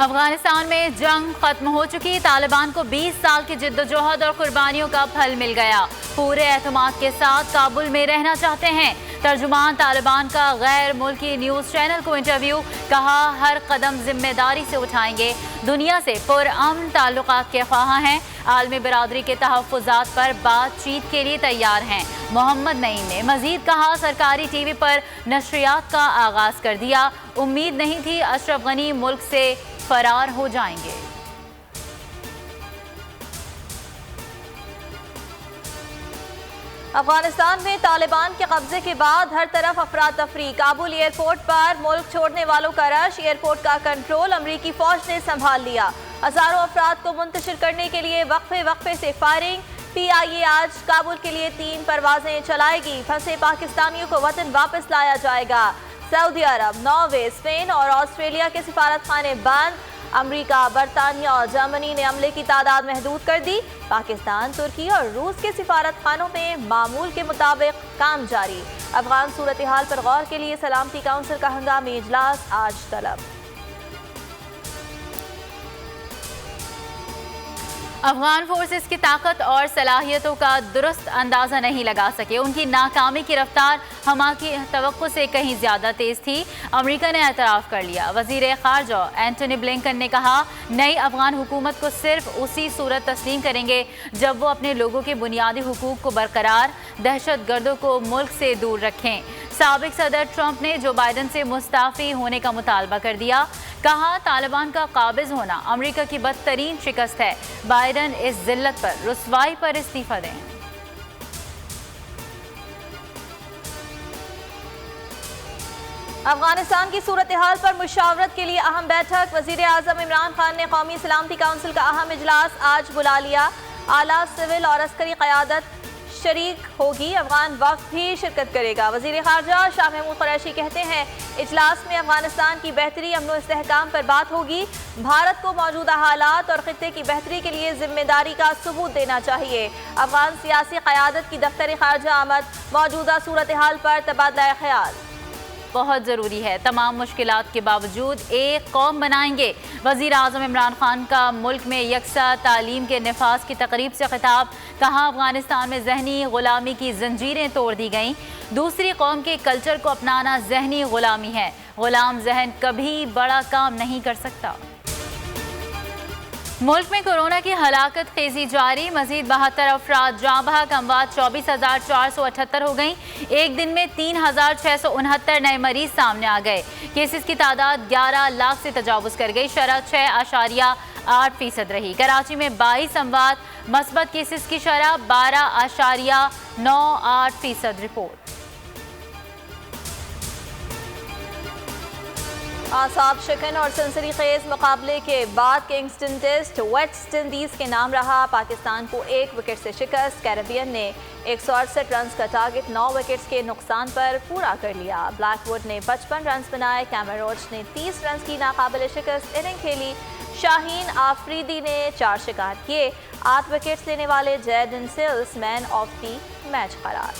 افغانستان میں جنگ ختم ہو چکی، طالبان کو 20 سال کی جدوجہد اور قربانیوں کا پھل مل گیا، پورے اعتماد کے ساتھ کابل میں رہنا چاہتے ہیں۔ ترجمان طالبان کا غیر ملکی نیوز چینل کو انٹرویو، کہا ہر قدم ذمہ داری سے اٹھائیں گے، دنیا سے پرامن تعلقات کے خواہاں ہیں، عالمی برادری کے تحفظات پر بات چیت کے لیے تیار ہیں۔ محمد نعیم نے مزید کہا سرکاری ٹی وی پر نشریات کا آغاز کر دیا، امید نہیں تھی اشرف غنی ملک سے فرار ہو جائیں گے۔ افغانستان میں طالبان کے قبضے کے بعد ہر طرف افراتفری، کابل ایئرپورٹ پر ملک چھوڑنے والوں کا رش، ایئرپورٹ کا کنٹرول امریکی فوج نے سنبھال لیا، ہزاروں افراد کو منتشر کرنے کے لیے وقفے سے فائرنگ۔ پی آئی اے آج کابل کے لیے 3 پروازیں چلائے گی، پھنسے پاکستانیوں کو وطن واپس لایا جائے گا۔ سعودی عرب، ناروے، اسپین اور آسٹریلیا کے سفارت خانے بند، امریکہ، برطانیہ اور جرمنی نے عملے کی تعداد محدود کر دی۔ پاکستان، ترکی اور روس کے سفارت خانوں میں معمول کے مطابق کام جاری۔ افغان صورتحال پر غور کے لیے سلامتی کونسل کا ہنگامی اجلاس آج طلب۔ افغان فورسز کی طاقت اور صلاحیتوں کا درست اندازہ نہیں لگا سکے، ان کی ناکامی کی رفتار ہماری توقع سے کہیں زیادہ تیز تھی، امریکہ نے اعتراف کر لیا۔ وزیر خارجہ اینٹونی بلنکن نے کہا نئی افغان حکومت کو صرف اسی صورت تسلیم کریں گے جب وہ اپنے لوگوں کے بنیادی حقوق کو برقرار، دہشت گردوں کو ملک سے دور رکھیں۔ سابق صدر ٹرمپ نے جو بائیڈن سے مستعفی ہونے کا مطالبہ کر دیا، کہا طالبان کا قابض ہونا امریکہ کی بدترین شکست ہے، بائیڈن اس ذلت پر، رسوائی پر استعفیٰ دیں۔ افغانستان کی صورتحال پر مشاورت کے لیے اہم بیٹھک، وزیر اعظم عمران خان نے قومی سلامتی کونسل کا اہم اجلاس آج بلا لیا، اعلیٰ سول اور عسکری قیادت شریک ہوگی، افغان وفد بھی شرکت کرے گا۔ وزیر خارجہ شاہ محمود قریشی کہتے ہیں اجلاس میں افغانستان کی بہتری، امن و استحکام پر بات ہوگی، بھارت کو موجودہ حالات اور خطے کی بہتری کے لیے ذمہ داری کا ثبوت دینا چاہیے۔ افغان سیاسی قیادت کی دفتر خارجہ آمد، موجودہ صورتحال پر تبادلہ خیال۔ بہت ضروری ہے، تمام مشکلات کے باوجود ایک قوم بنائیں گے۔ وزیر اعظم عمران خان کا ملک میں یکساں تعلیم کے نفاذ کی تقریب سے خطاب، کہا افغانستان میں ذہنی غلامی کی زنجیریں توڑ دی گئیں، دوسری قوم کے کلچر کو اپنانا ذہنی غلامی ہے، غلام ذہن کبھی بڑا کام نہیں کر سکتا۔ ملک میں کورونا کی ہلاکت خیزی جاری، مزید 72 افراد جاں بحق، اموات 24,478 ہو گئیں، ایک دن میں 3,669 نئے مریض سامنے آ گئے، کیسز کی تعداد 11 لاکھ سے تجاوز کر گئی، شرح 6.8% رہی، کراچی میں 22 اموات، مثبت کیسز کی شرح 12.98% رپورٹ۔ اعصاب شکن اور سنسنی خیز مقابلے کے بعد کنگسٹن ٹیسٹ ویسٹ انڈیز کے نام رہا، پاکستان کو 1 وکٹ سے شکست، کیریبین نے 168 رنز کا ٹارگٹ 9 وکٹس کے نقصان پر پورا کر لیا، بلیک ووڈ نے 55 رنز بنائے، کیمرون روچ نے 30 رنز کی ناقابل شکست اننگ کھیلی، شاہین آفریدی نے 4 شکار کیے، 8 وکٹس لینے والے Jayden Seales man of the match قرار۔